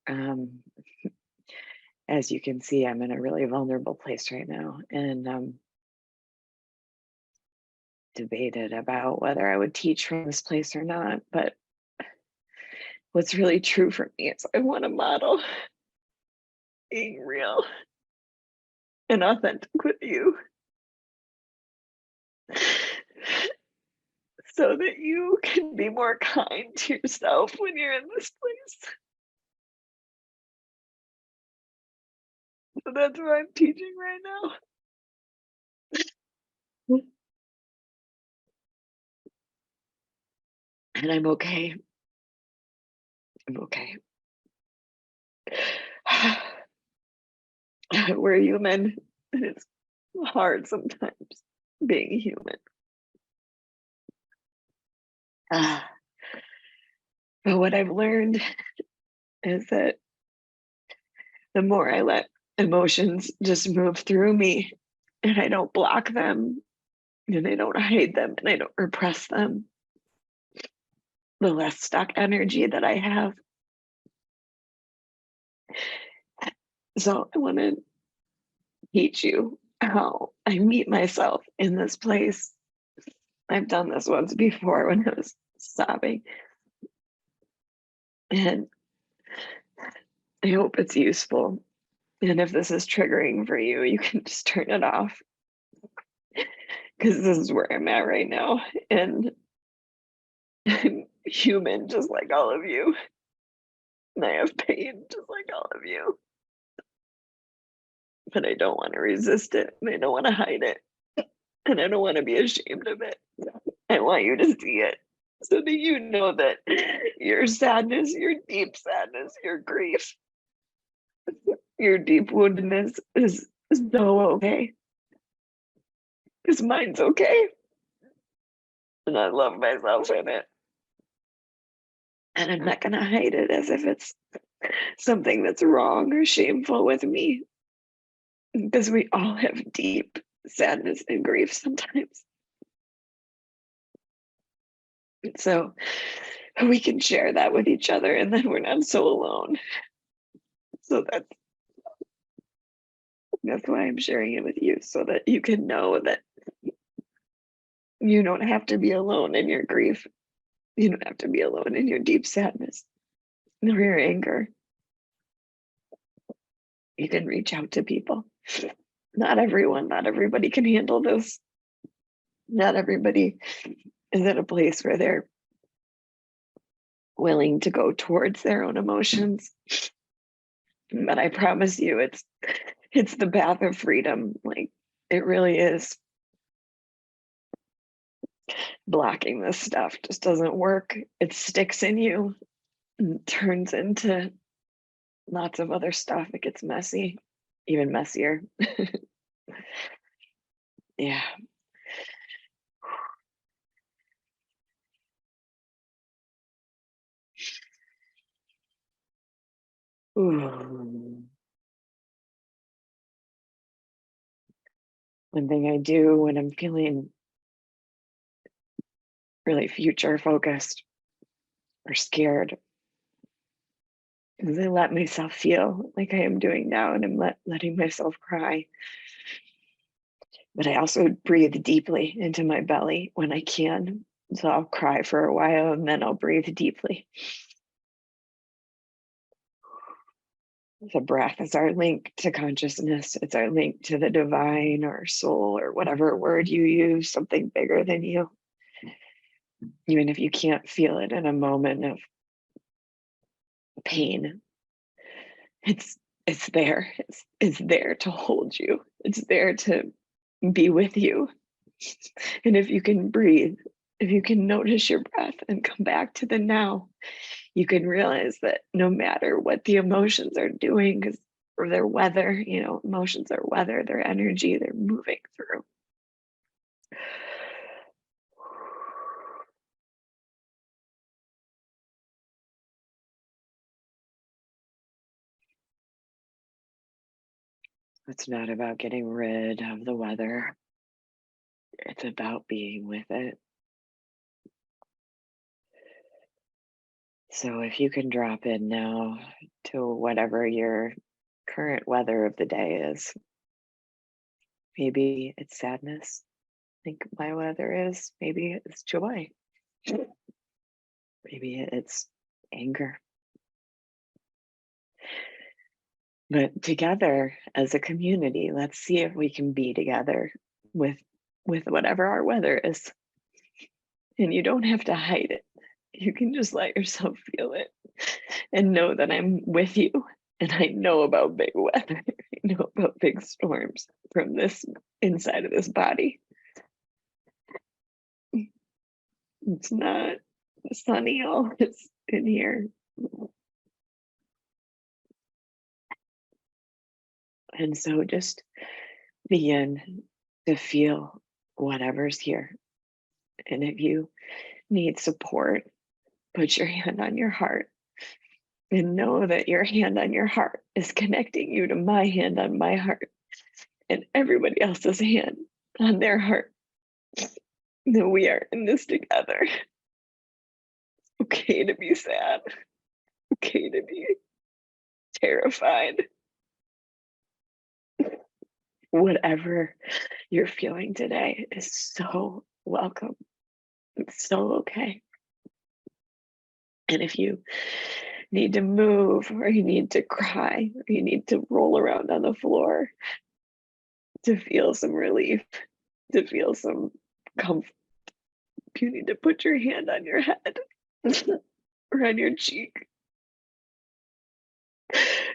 Um, as you can see, I'm in a really vulnerable place right now, and debated about whether I would teach from this place or not. But what's really true for me is I want to model being real and authentic with you so that you can be more kind to yourself when you're in this place. So that's what I'm teaching right now. And I'm okay. I'm okay. We're human, and it's hard sometimes being human. Ah, but what I've learned is that the more I let emotions just move through me and I don't block them and I don't hide them and I don't repress them, the less stuck energy that I have. So I want to teach you how I meet myself in this place. I've done this once before when I was sobbing, and I hope it's useful. And if this is triggering for you, you can just turn it off because this is where I'm at right now. And I'm human just like all of you. And I have pain just like all of you. But I don't want to resist it. And I don't want to hide it. And I don't want to be ashamed of it. I want you to see it so that you know that your sadness, your deep sadness, your grief, your deep woundedness is so okay. Because mine's okay. And I love myself in it. And I'm not going to hide it as if it's something that's wrong or shameful with me. Because we all have deep sadness and grief sometimes. So we can share that with each other and then we're not so alone. So that's why I'm sharing it with you, so that you can know that you don't have to be alone in your grief. You don't have to be alone in your deep sadness or your anger. You can reach out to people. Not everyone, not everybody can handle this. Not everybody is at a place where they're willing to go towards their own emotions. But I promise you, it's the path of freedom. Like, it really is. Blocking this stuff just doesn't work. It sticks in you and turns into lots of other stuff. It gets messy, even messier. Yeah. Ooh. One thing I do when I'm feeling really future focused or scared is I let myself feel like I am doing now, and I'm letting myself cry. But I also breathe deeply into my belly when I can. So I'll cry for a while and then I'll breathe deeply. The breath is our link to consciousness. It's our link to the divine or soul or whatever word you use, something bigger than you. Even if you can't feel it in a moment of pain, it's it's there. It's there to hold you. It's there to be with you. And if you can breathe, if you can notice your breath and come back to the now, you can realize that no matter what the emotions are doing, because or their weather, emotions are weather, their energy, they're moving through. It's not about getting rid of the weather. It's about being with it. So if you can drop in now to whatever your current weather of the day is, maybe it's sadness. I think my weather is. Maybe it's joy. Maybe it's anger. But together as a community, let's see if we can be together with whatever our weather is. And you don't have to hide it. You can just let yourself feel it and know that I'm with you. And I know about big weather. I know about big storms from this inside of this body. It's not sunny all it's in here. And so just begin to feel whatever's here. And if you need support, put your hand on your heart and know that your hand on your heart is connecting you to my hand on my heart and everybody else's hand on their heart. That we are in this together. Okay to be sad. Okay to be terrified. Whatever you're feeling today is so welcome. It's so okay. And if you need to move or you need to cry or you need to roll around on the floor to feel some relief, to feel some comfort, you need to put your hand on your head or on your cheek.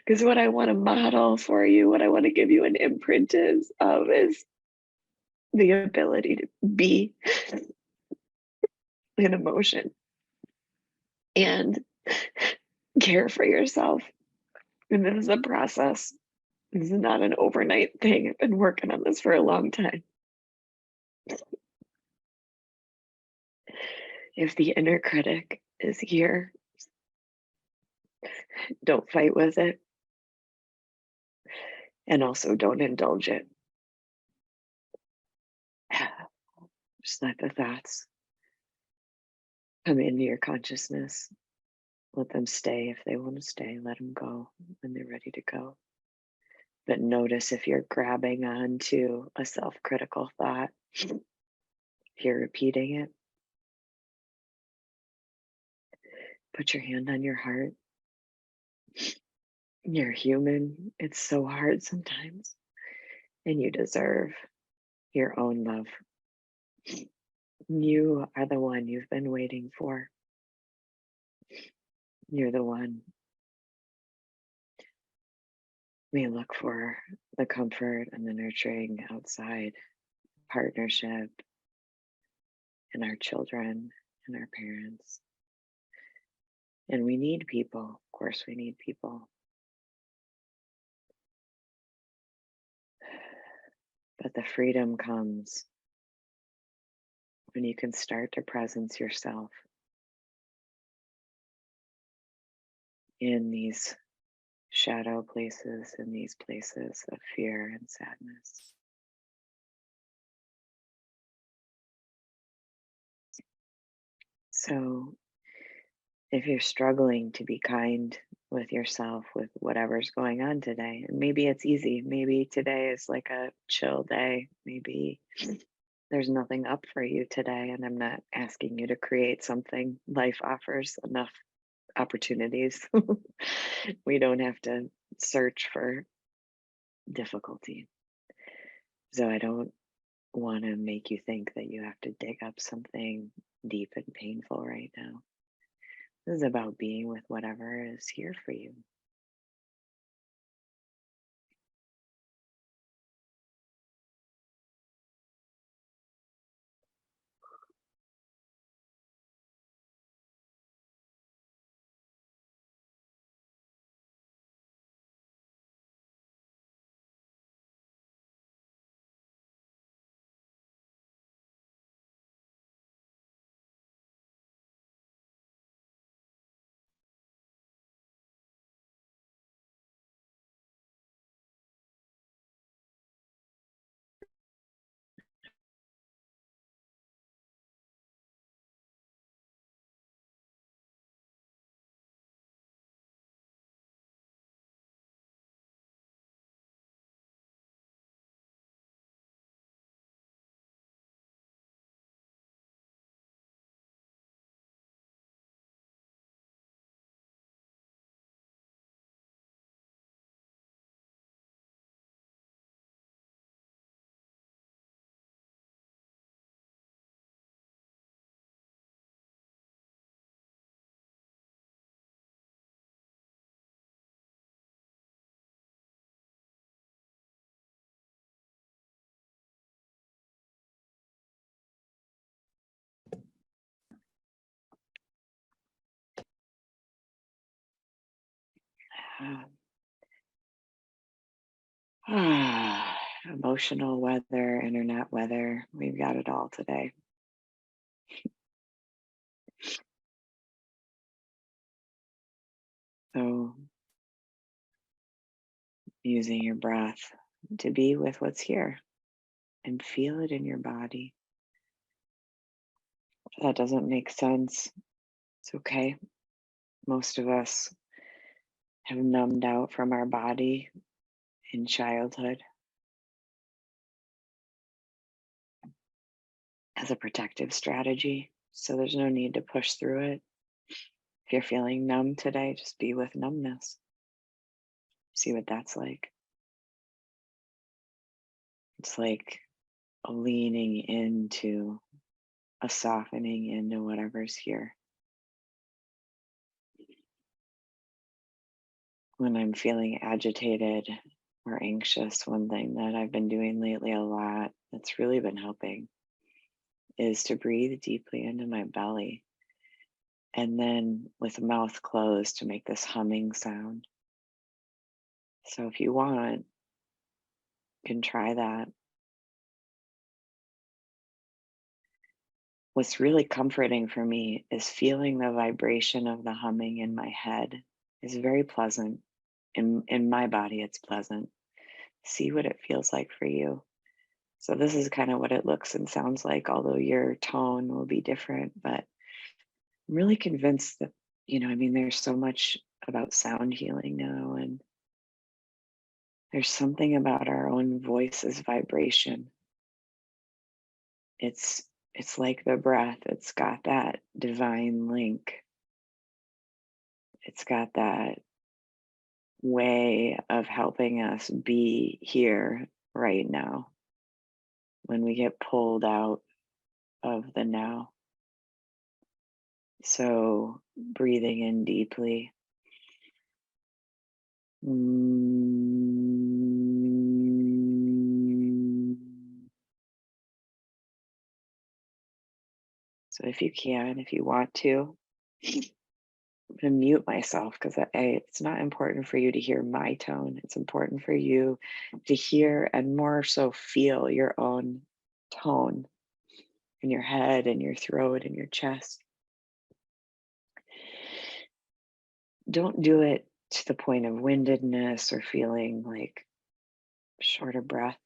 Because what I want to model for you, what I want to give you an imprint is the ability to be in emotion and care for yourself. And this is a process. This is not an overnight thing. I've been working on this for a long time. If the inner critic is here, don't fight with it. And also don't indulge it. Just let the thoughts come into your consciousness. Let them stay if they want to stay. Let them go when they're ready to go. But notice if you're grabbing onto a self-critical thought, if you're repeating it, put your hand on your heart. You're human. It's so hard sometimes. And you deserve your own love. You are the one you've been waiting for. You're the one we look for the comfort and the nurturing outside, partnership, and our children and our parents. And we need people. Of course, we need people. But the freedom comes when you can start to presence yourself in these shadow places, in these places of fear and sadness. So if you're struggling to be kind with yourself with whatever's going on today, and maybe it's easy, maybe today is like a chill day, maybe there's nothing up for you today, and I'm not asking you to create something. Life offers enough opportunities. We don't have to search for difficulty. So I don't want to make you think that you have to dig up something deep and painful right now. This is about being with whatever is here for you. Emotional weather, internet weather, we've got it all today. So, using your breath to be with what's here and feel it in your body. If that doesn't make sense, it's okay. Most of us have numbed out from our body in childhood as a protective strategy. So there's no need to push through it. If you're feeling numb today, just be with numbness. See what that's like. It's like a leaning into, a softening into whatever's here. When I'm feeling agitated or anxious, one thing that I've been doing lately a lot that's really been helping is to breathe deeply into my belly and then with mouth closed to make this humming sound. So if you want, you can try that. What's really comforting for me is feeling the vibration of the humming in my head is very pleasant. In my body, it's pleasant. See what it feels like for you. So this is kind of what it looks and sounds like, although your tone will be different. But I'm really convinced that, I mean, there's so much about sound healing now, and there's something about our own voice's vibration. It's like the breath. It's got that divine link. It's got that way of helping us be here right now when we get pulled out of the now. So breathing in deeply. So if you can, if you want to, I'm going to mute myself because it's not important for you to hear my tone. It's important for you to hear and more so feel your own tone in your head and your throat and your chest. Don't do it to the point of windedness or feeling like short of breath,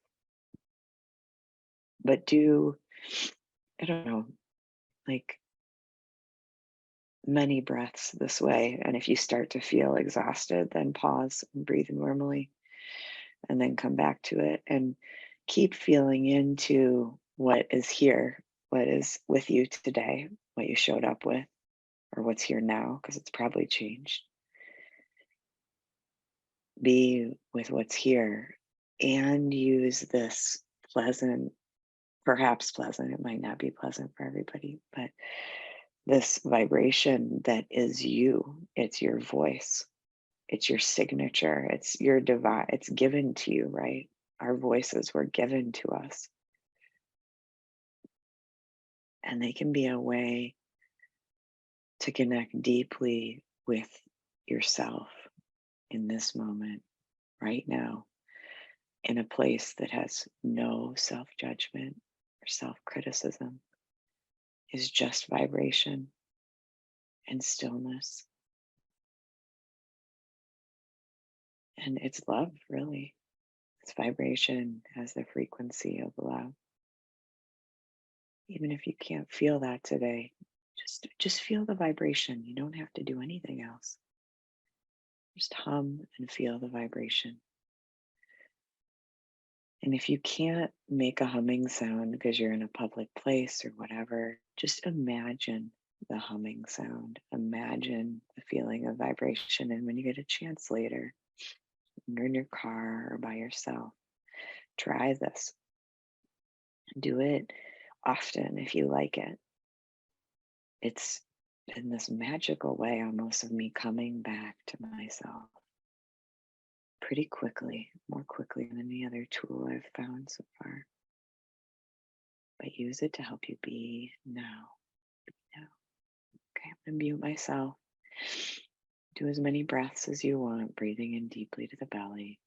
but do, I don't know, like many breaths this way. And if you start to feel exhausted, then pause and breathe normally and then come back to it and keep feeling into what is here, what is with you today, what you showed up with, or what's here now, because it's probably changed. Be with what's here and use this pleasant, perhaps pleasant, it might not be pleasant for everybody, but this vibration that is you, it's your voice, it's your signature, it's your divine, it's given to you, right? Our voices were given to us. And they can be a way to connect deeply with yourself in this moment, right now, in a place that has no self judgment or self criticism, is just vibration and stillness. And it's love, really. It's vibration has the frequency of love. Even if you can't feel that today, just feel the vibration. You don't have to do anything else. Just hum and feel the vibration. And if you can't make a humming sound because you're in a public place or whatever, just imagine the humming sound. Imagine the feeling of vibration. And when you get a chance later, when you're in your car or by yourself, try this. Do it often if you like it. It's in this magical way almost of me coming back to myself pretty quickly, more quickly than any other tool I've found so far. But use it to help you be now. Now. Okay, I'm gonna mute myself. Do as many breaths as you want, breathing in deeply to the belly,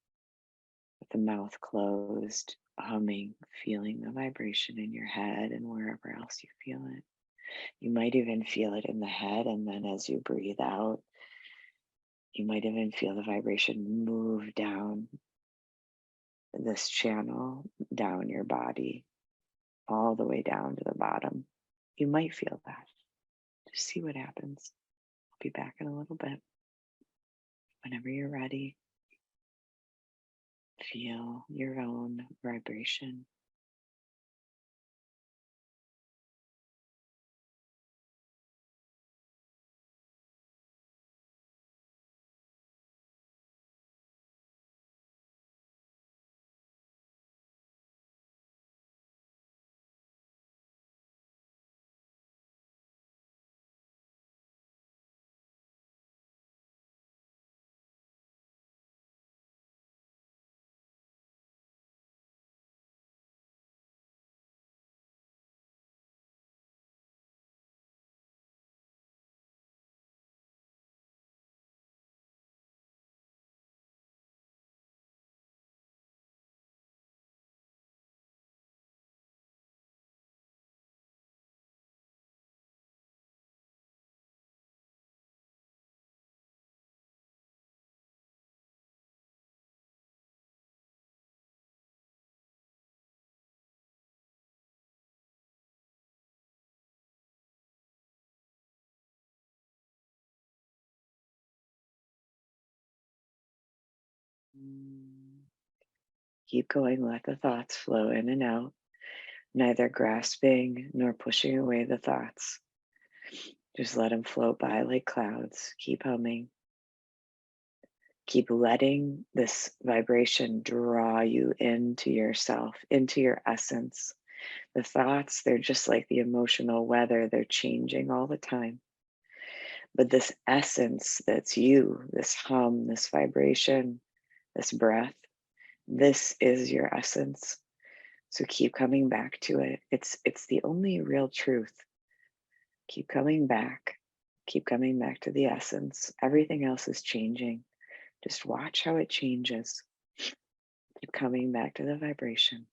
with the mouth closed, humming, feeling the vibration in your head and wherever else you feel it. You might even feel it in the head, and then as you breathe out, you might even feel the vibration move down this channel, down your body, all the way down to the bottom. You might feel that. Just see what happens. I'll be back in a little bit. Whenever you're ready, feel your own vibration. Keep going, let the thoughts flow in and out, neither grasping nor pushing away the thoughts. Just let them float by like clouds. Keep humming. Keep letting this vibration draw you into yourself, into your essence. The thoughts, they're just like the emotional weather, they're changing all the time. But this essence that's you, this hum, this vibration, this breath, this is your essence. So keep coming back to it. It's the only real truth. Keep coming back. Keep coming back to the essence. Everything else is changing. Just watch how it changes. Keep coming back to the vibration.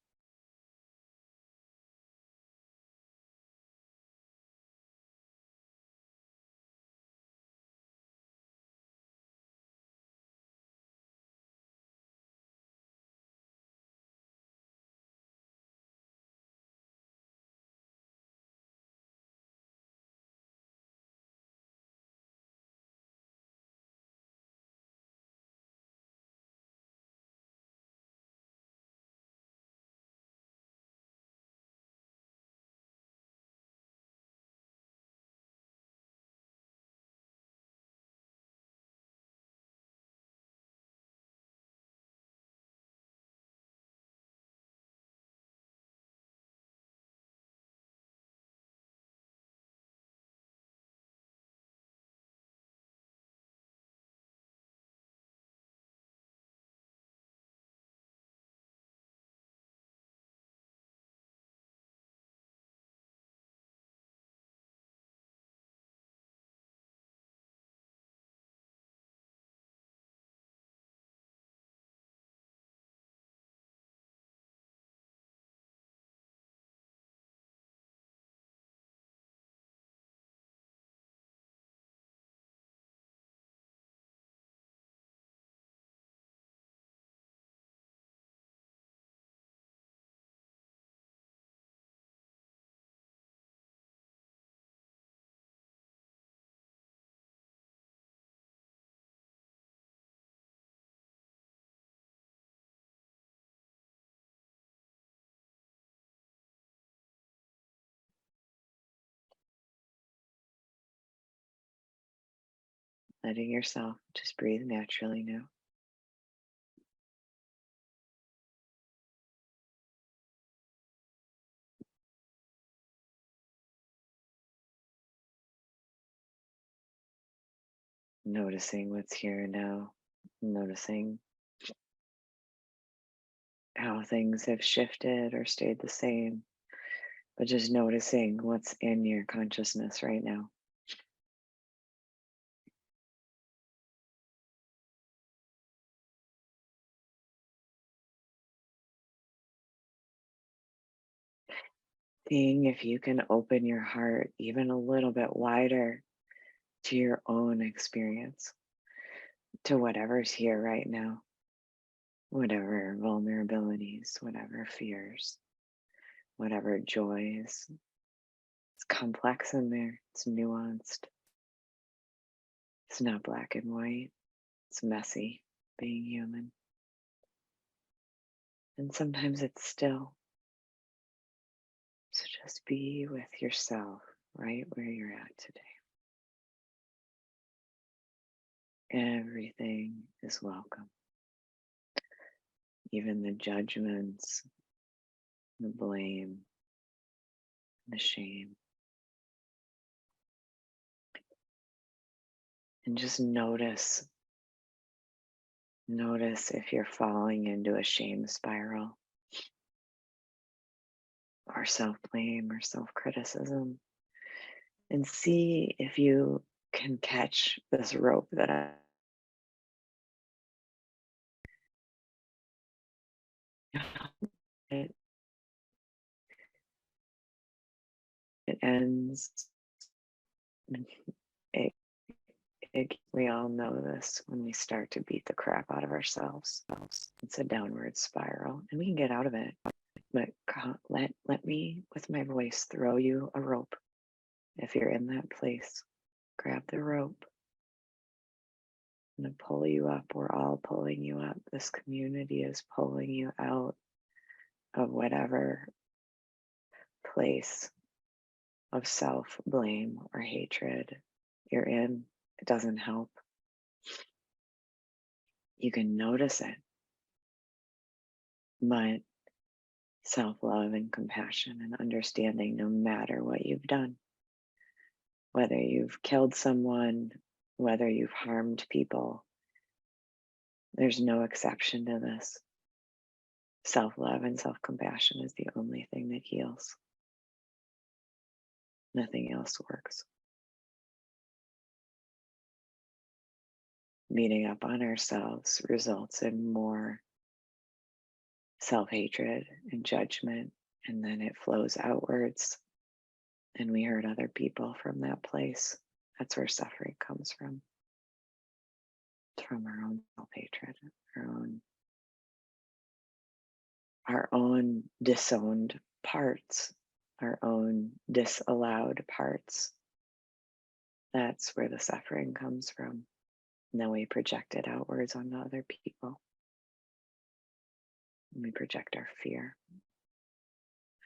Letting yourself just breathe naturally now. Noticing what's here and now. Noticing how things have shifted or stayed the same, but just noticing what's in your consciousness right now. seeing if you can open your heart even a little bit wider to your own experience, to whatever's here right now, whatever vulnerabilities, whatever fears, whatever joys. It's complex in there, it's nuanced, it's not black and white, it's messy being human. And sometimes it's still. So just be with yourself right where you're at today. Everything is welcome, even the judgments, the blame, the shame. And just notice if you're falling into a shame spiral or self-blame or self-criticism, and see if you can catch this rope that it, it ends. It, we all know this when we start to beat the crap out of ourselves. It's a downward spiral, and we can get out of it. But let me, with my voice, throw you a rope. If you're in that place, grab the rope. I'm going to pull you up. We're all pulling you up. This community is pulling you out of whatever place of self-blame or hatred you're in. It doesn't help. You can notice it, but self-love and compassion and understanding, no matter what you've done, whether you've killed someone, whether you've harmed people, there's no exception to this. Self-love and self-compassion is the only thing that heals. Nothing else works. Beating up on ourselves results in more self-hatred and judgment, and then it flows outwards, and we hurt other people from that place. That's where suffering comes from. It's from our own self-hatred, our own disowned parts, our own disallowed parts. That's where the suffering comes from. And then we project it outwards onto other people. And we project our fear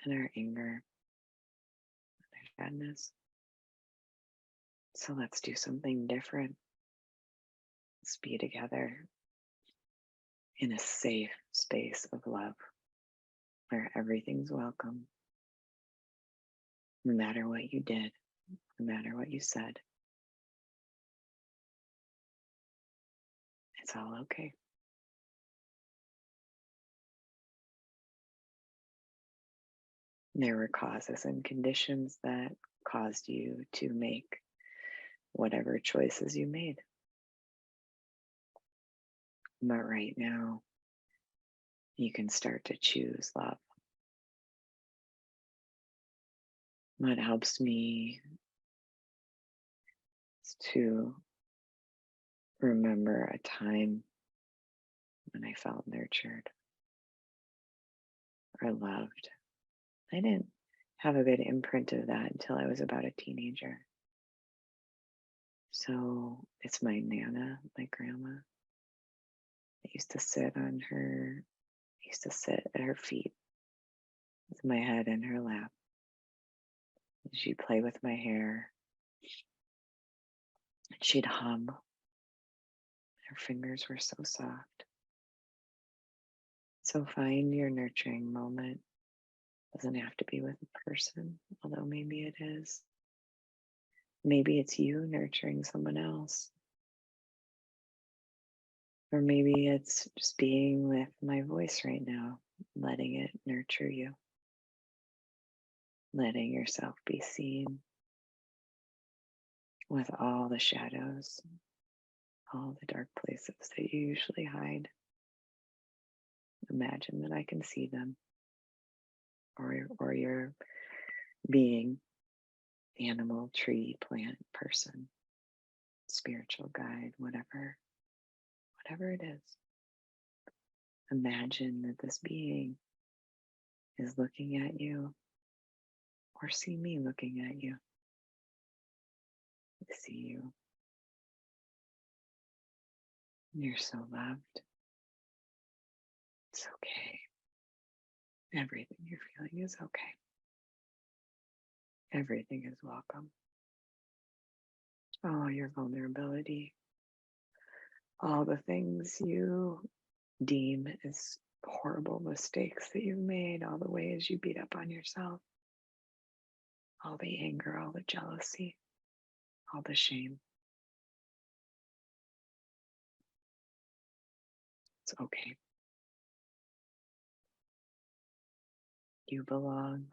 and our anger and our sadness. So let's do something different. Let's be together in a safe space of love where everything's welcome. No matter what you did, no matter what you said, it's all okay. There were causes and conditions that caused you to make whatever choices you made. But right now, you can start to choose love. What helps me is to remember a time when I felt nurtured or loved. I didn't have a good imprint of that until I was about a teenager. So it's my Nana, my grandma. I used to sit at her feet with my head in her lap. She'd play with my hair. She'd hum. Her fingers were so soft. So find your nurturing moment. Doesn't have to be with a person, although maybe it is. Maybe it's you nurturing someone else. Or maybe it's just being with my voice right now, letting it nurture you. Letting yourself be seen with all the shadows, all the dark places that you usually hide. Imagine that I can see them, or your being, animal, tree, plant, person, spiritual guide, whatever it is. Imagine that this being is looking at you, or see me looking at you. I see you. You're so loved. It's okay. Everything you're feeling is okay. Everything is welcome. All your vulnerability, all the things you deem as horrible mistakes that you've made, all the ways you beat up on yourself, all the anger, all the jealousy, all the shame. It's okay. You belong.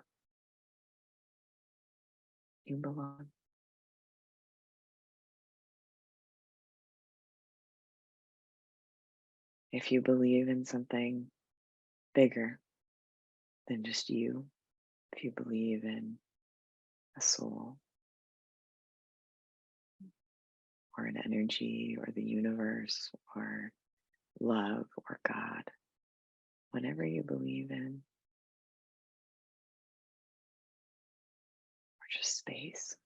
You belong. If you believe in something bigger than just you, if you believe in a soul or an energy or the universe or love or God, whatever you believe in, or just space,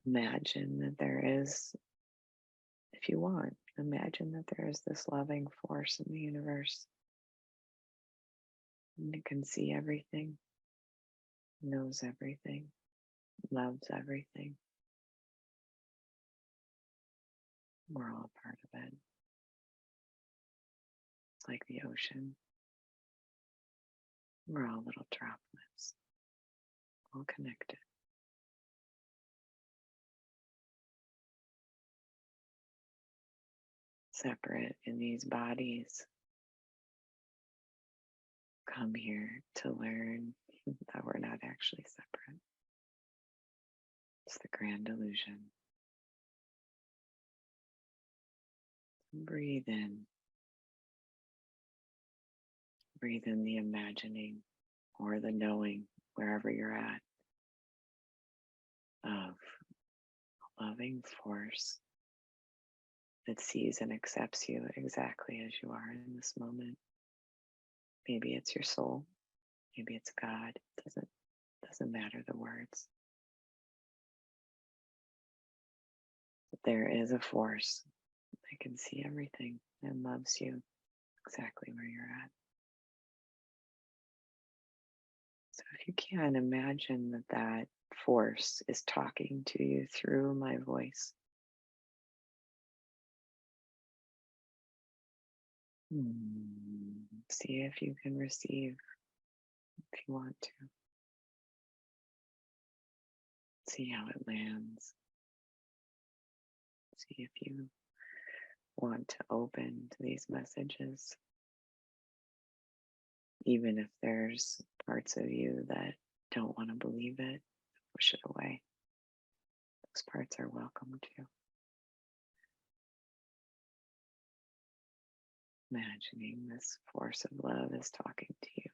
imagine that there is, if you want, imagine that there is this loving force in the universe, and it can see everything, knows everything, loves everything. We're all part of it. It's like the ocean. We're all little droplets, all connected. Separate in these bodies. Come here to learn that we're not actually separate. It's the grand illusion. Breathe in. Breathe in the imagining or the knowing, wherever you're at, of a loving force that sees and accepts you exactly as you are in this moment. Maybe it's your soul, maybe it's God. It doesn't matter the words. But there is a force that can see everything and loves you exactly where you're at. So if you can, imagine that that force is talking to you through my voice. See if you can receive, if you want to. See how it lands. See if you want to open to these messages, even if there's parts of you that don't want to believe it, push it away. Those parts are welcome too. Imagining this force of love is talking to you,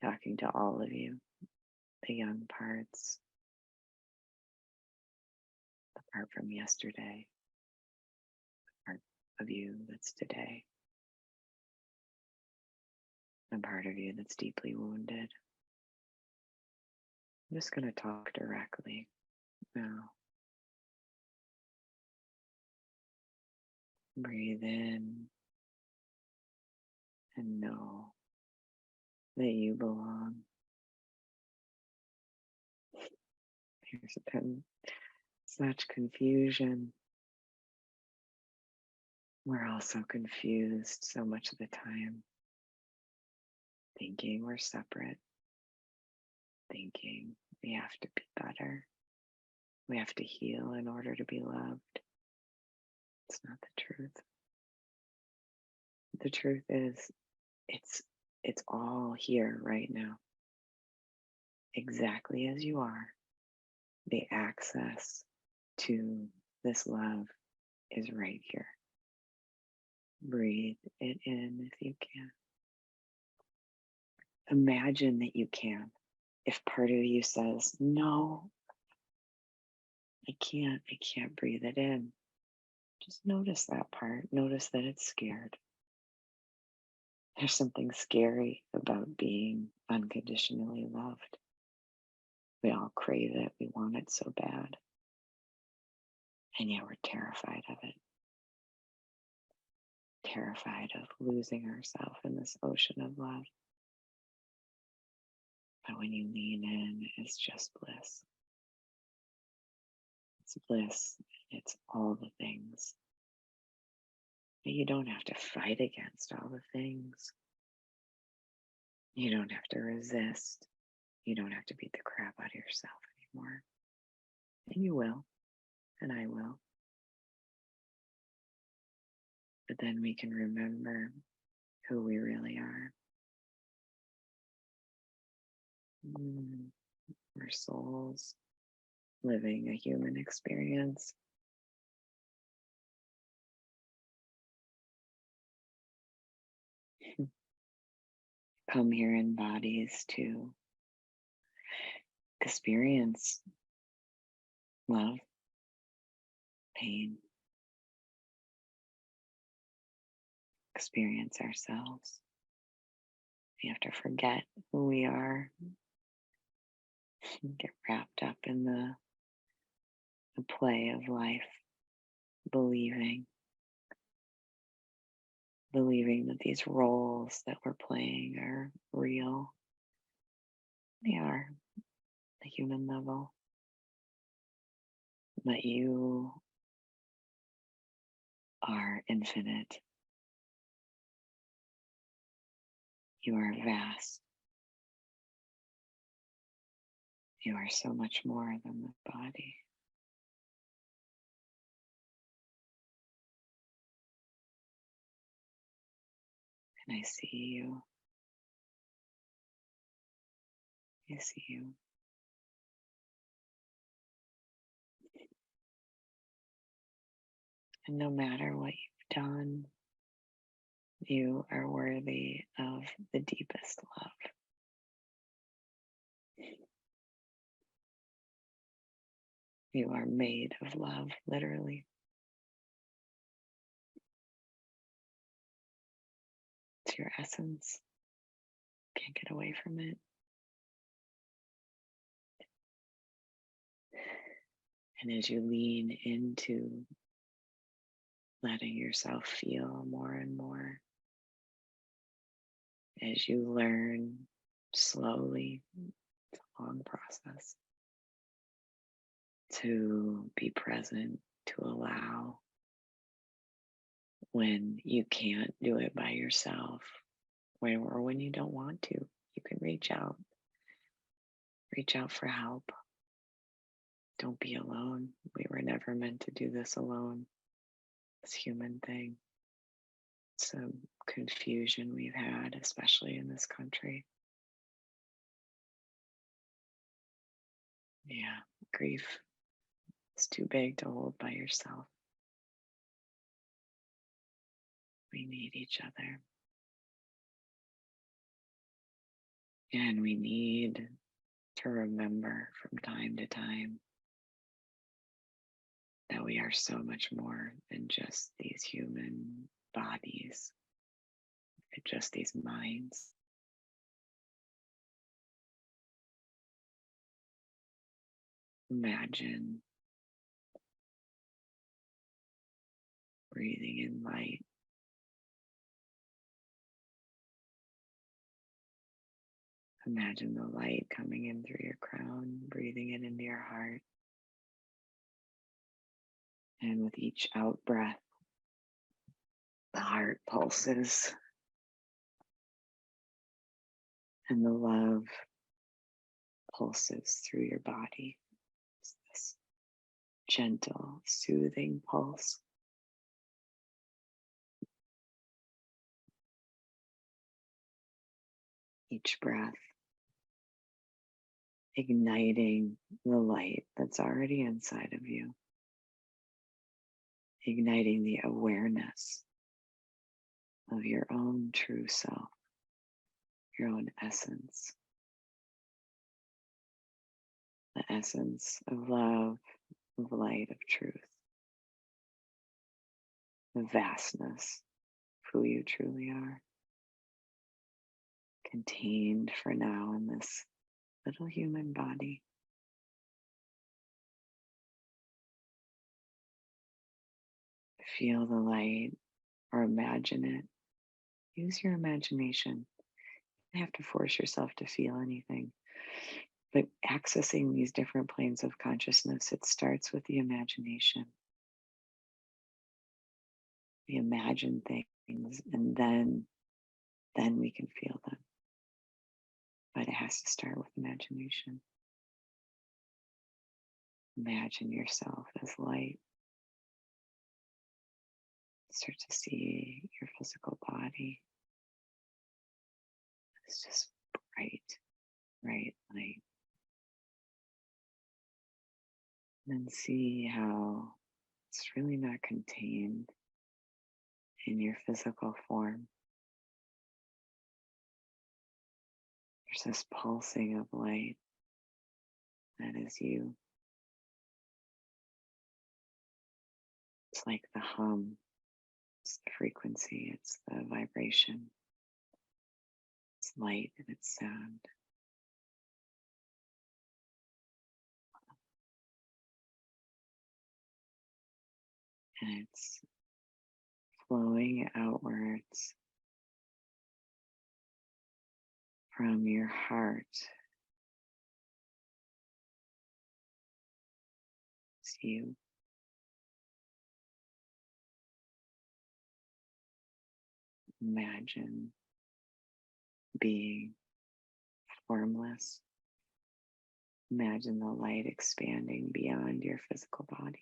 talking to all of you, the young parts, the part from yesterday, the part of you that's today, the part of you that's deeply wounded. I'm just going to talk directly now. Breathe in and know that you belong. There's been such confusion. We're all so confused so much of the time, thinking we're separate, thinking we have to be better, we have to heal in order to be loved. It's not the truth. The truth is, it's all here right now, exactly as you are. The access to this love is right here. Breathe it in if you can. Imagine that you can. If part of you says, no, I can't breathe it in. Just notice that part. Notice that it's scared. There's something scary about being unconditionally loved. We all crave it. We want it so bad. And yet we're terrified of it. Terrified of losing ourselves in this ocean of love. But when you lean in, it's just bliss. It's bliss. It's all the things. But you don't have to fight against all the things. You don't have to resist. You don't have to beat the crap out of yourself anymore. And you will. And I will. But then we can remember who we really are. We're souls living a human experience. Come here in bodies to experience love, pain, experience ourselves. We have to forget who we are, get wrapped up in the play of life, believing that these roles that we're playing are real. They are the human level. But you are infinite. You are vast. You are so much more than the body. And I see you. I see you. And no matter what you've done, you are worthy of the deepest love. You are made of love, literally. It's your essence. Can't get away from it. And as you lean into letting yourself feel more and more, as you learn slowly, it's a long process, to be present, to allow when you can't do it by yourself, or when you don't want to, you can reach out for help. Don't be alone. We were never meant to do this alone. This human thing. It's a confusion we've had, especially in this country. Yeah, grief is too big to hold by yourself. We need each other. And we need to remember from time to time that we are so much more than just these human bodies, just these minds. Imagine breathing in light. Imagine the light coming in through your crown, breathing it into your heart. And with each out breath, the heart pulses and the love pulses through your body. It's this gentle, soothing pulse. Each breath igniting the light that's already inside of you, igniting the awareness of your own true self, your own essence, the essence of love, of light, of truth, the vastness of who you truly are, contained for now in this little human body. Feel the light or imagine it. Use your imagination. You don't have to force yourself to feel anything. But accessing these different planes of consciousness, it starts with the imagination. We imagine things and then we can feel them. But it has to start with imagination. Imagine yourself as light. Start to see your physical body. It's just bright, bright light. And then see how it's really not contained in your physical form. There's this pulsing of light that is you. It's like the hum, it's the frequency, it's the vibration, it's light and it's sound. And it's flowing outwards from your heart. It's you. Imagine being formless. Imagine the light expanding beyond your physical body.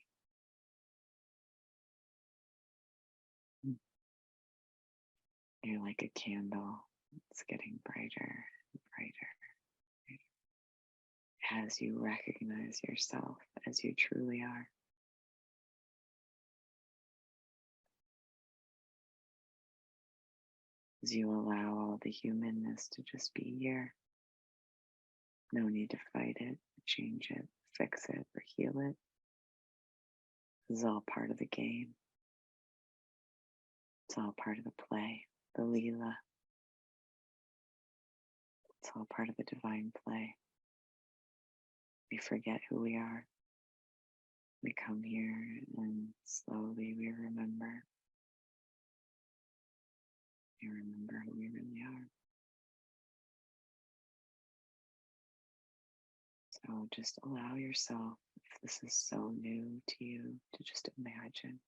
You're like a candle. It's getting brighter and brighter, brighter as you recognize yourself as you truly are. As you allow all the humanness to just be here. No need to fight it, change it, fix it, or heal it. This is all part of the game. It's all part of the play, the Leela. It's all part of the divine play. We forget who we are. We come here and slowly we remember. We remember who we really are. So just allow yourself, if this is so new to you, to just imagine.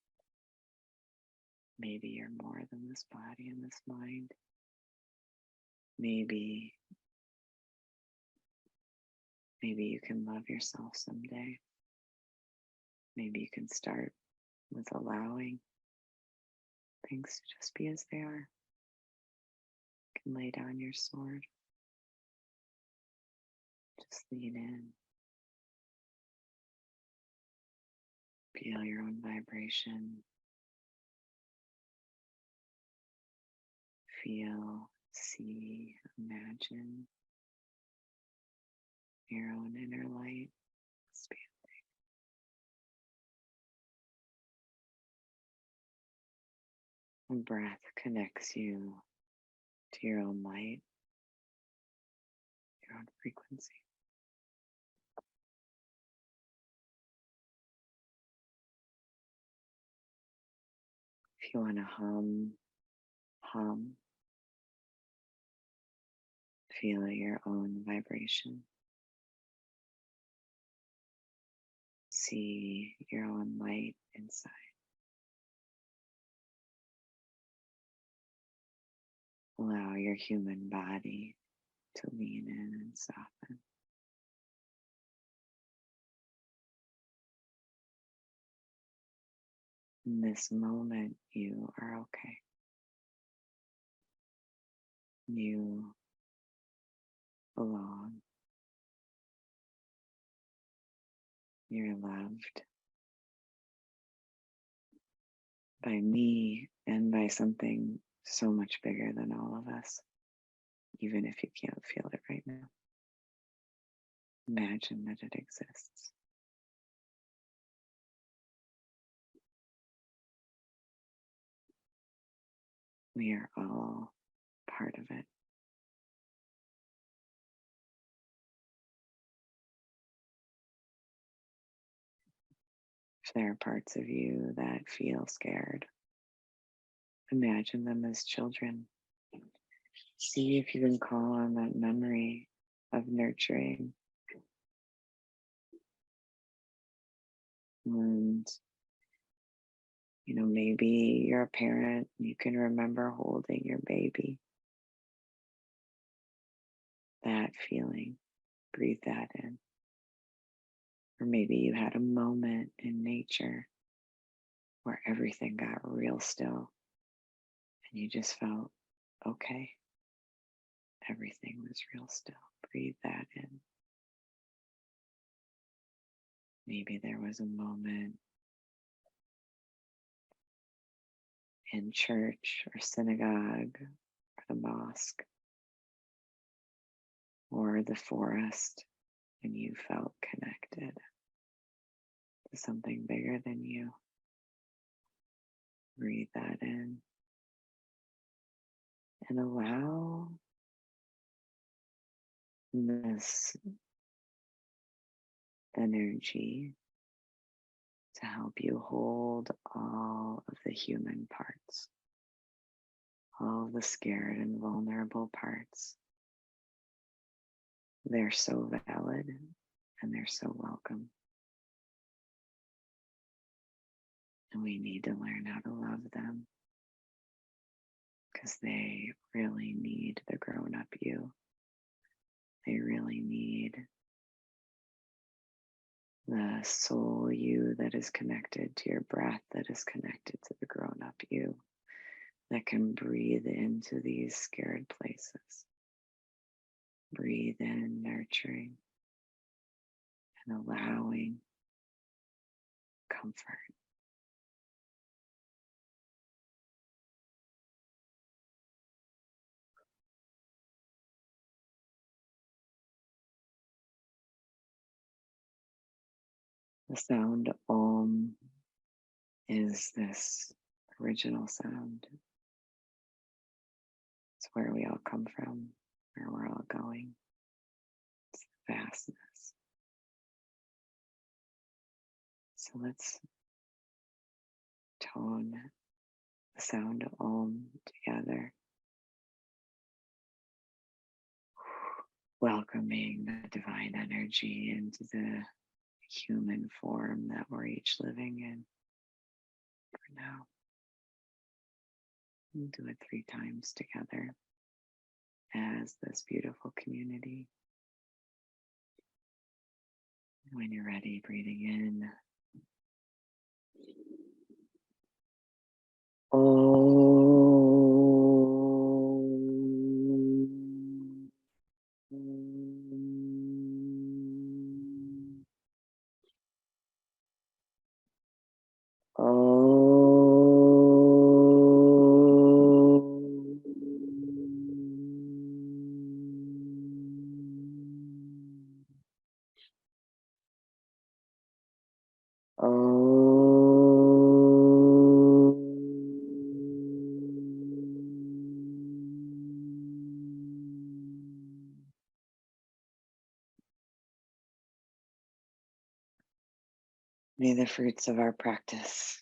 Maybe you're more than this body and this mind. Maybe you can love yourself someday. Maybe you can start with allowing things to just be as they are. You can lay down your sword. Just lean in. Feel your own vibration. Feel, see, imagine your own inner light expanding. And breath connects you to your own light, your own frequency. If you want to hum. Feel your own vibration. See your own light inside. Allow your human body to lean in and soften. In this moment, you are okay. You belong. You're loved by me and by something so much bigger than all of us. even if you can't feel it right now. Imagine that it exists. We are all part of it. If there are parts of you that feel scared, imagine them as children. See if you can call on that memory of nurturing. And, maybe you're a parent, you can remember holding your baby. That feeling, breathe that in. Or maybe you had a moment in nature where everything got real still and you just felt okay. Everything was real still. Breathe that in. Maybe there was a moment in church or synagogue or the mosque or the forest and you felt connected to something bigger than you. Breathe that in and allow this energy to help you hold all of the human parts, all of the scared and vulnerable parts. They're so valid and they're so welcome. And we need to learn how to love them because they really need the grown-up you. They really need the soul you that is connected to your breath, that is connected to the grown-up you, that can breathe into these scared places. Breathe in, nurturing, and allowing comfort. The sound Om is this original sound. It's where we all come from, where we're all going. It's the vastness. So let's tone the sound Om together, welcoming the divine energy into the human form that we're each living in for now. We'll do it 3 times together as this beautiful community. When you're ready, breathing in. May the fruits of our practice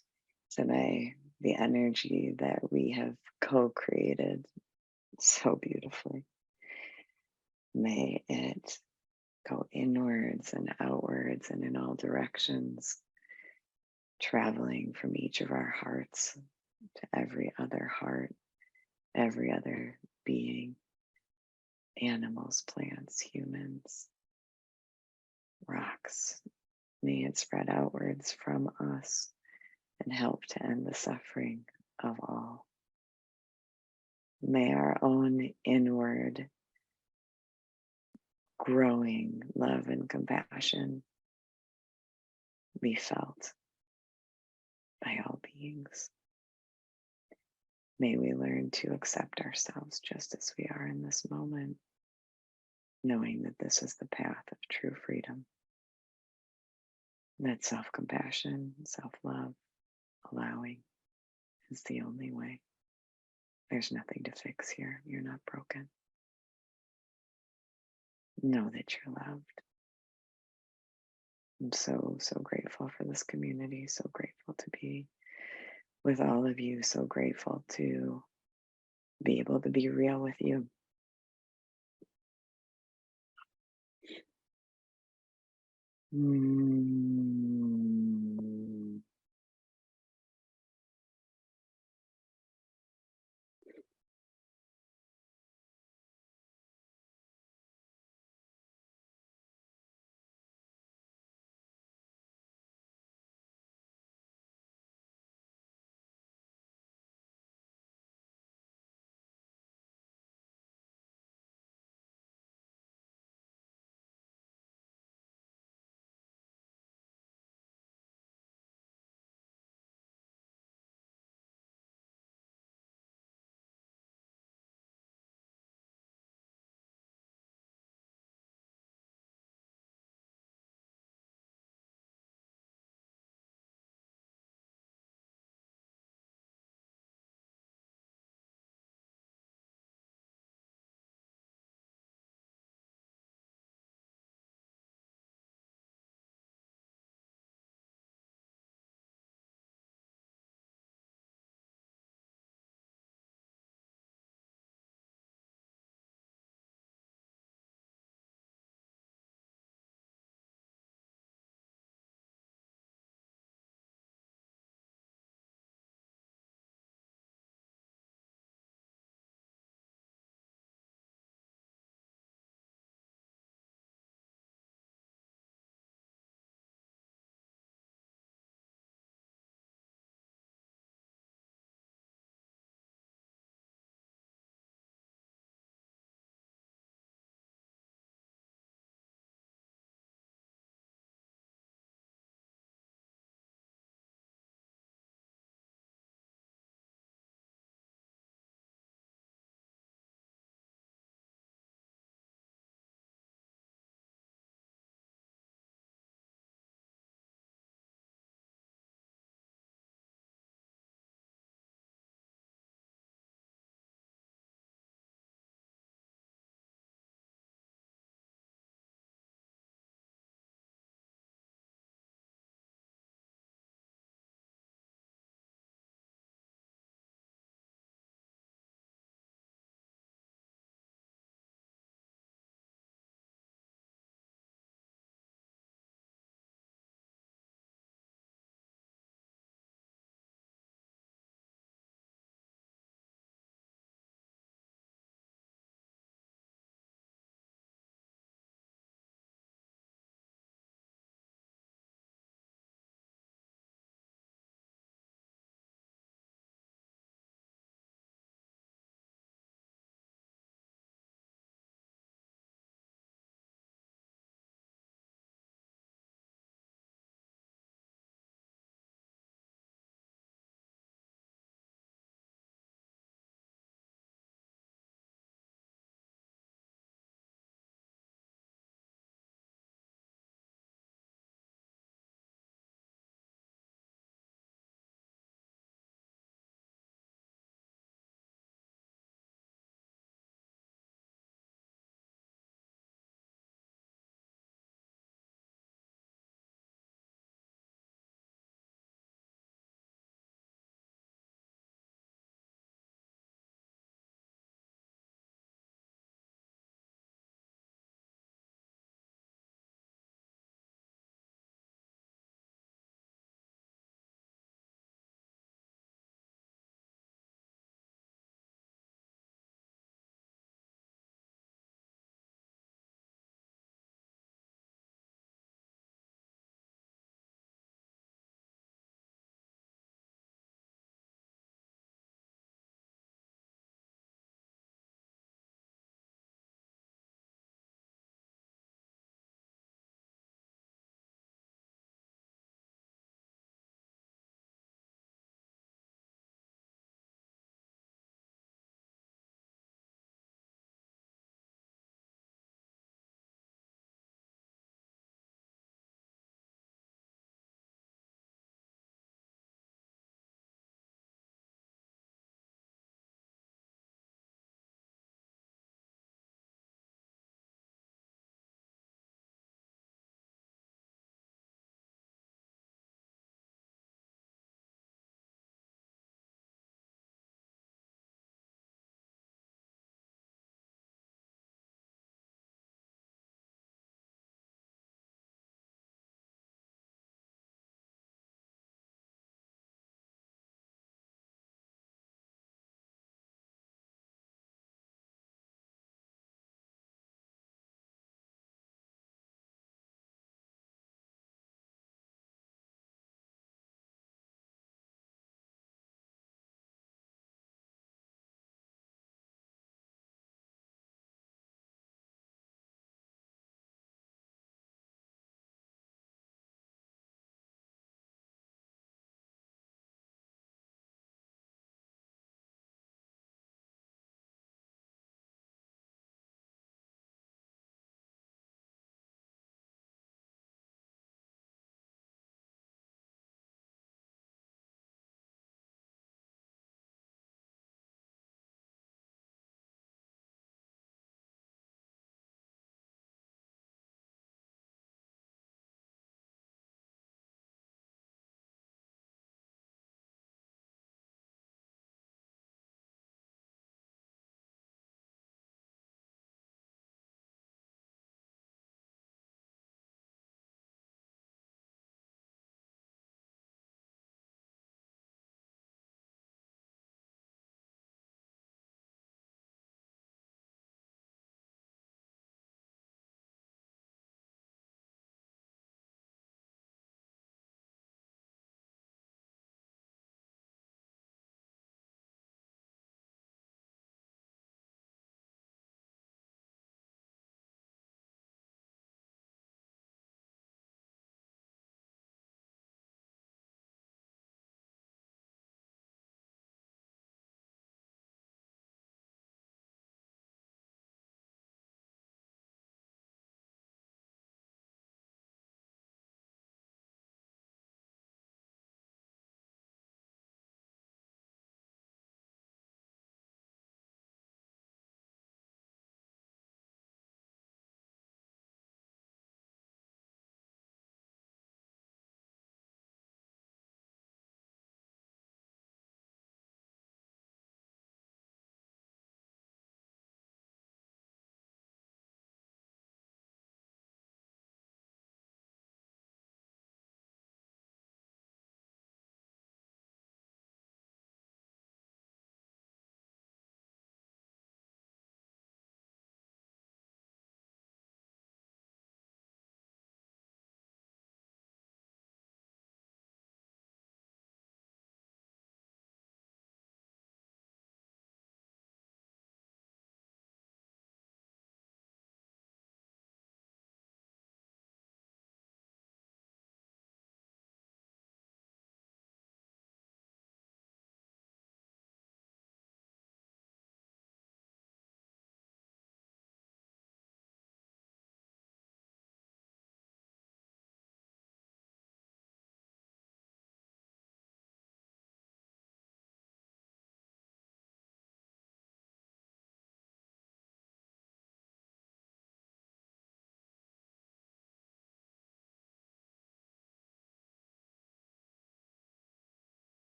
today, the energy that we have co-created so beautifully, may it go inwards and outwards and in all directions, traveling from each of our hearts to every other heart, every other being, animals, plants, humans, rocks. May it spread outwards from us and help to end the suffering of all. May our own inward growing love and compassion be felt by all beings. May we learn to accept ourselves just as we are in this moment, knowing that this is the path of true freedom, that self-compassion, self-love, allowing is the only way. There's nothing to fix here. You're not broken. Know that you're loved. I'm so, so grateful for this community, so grateful to be with all of you, so grateful to be able to be real with you.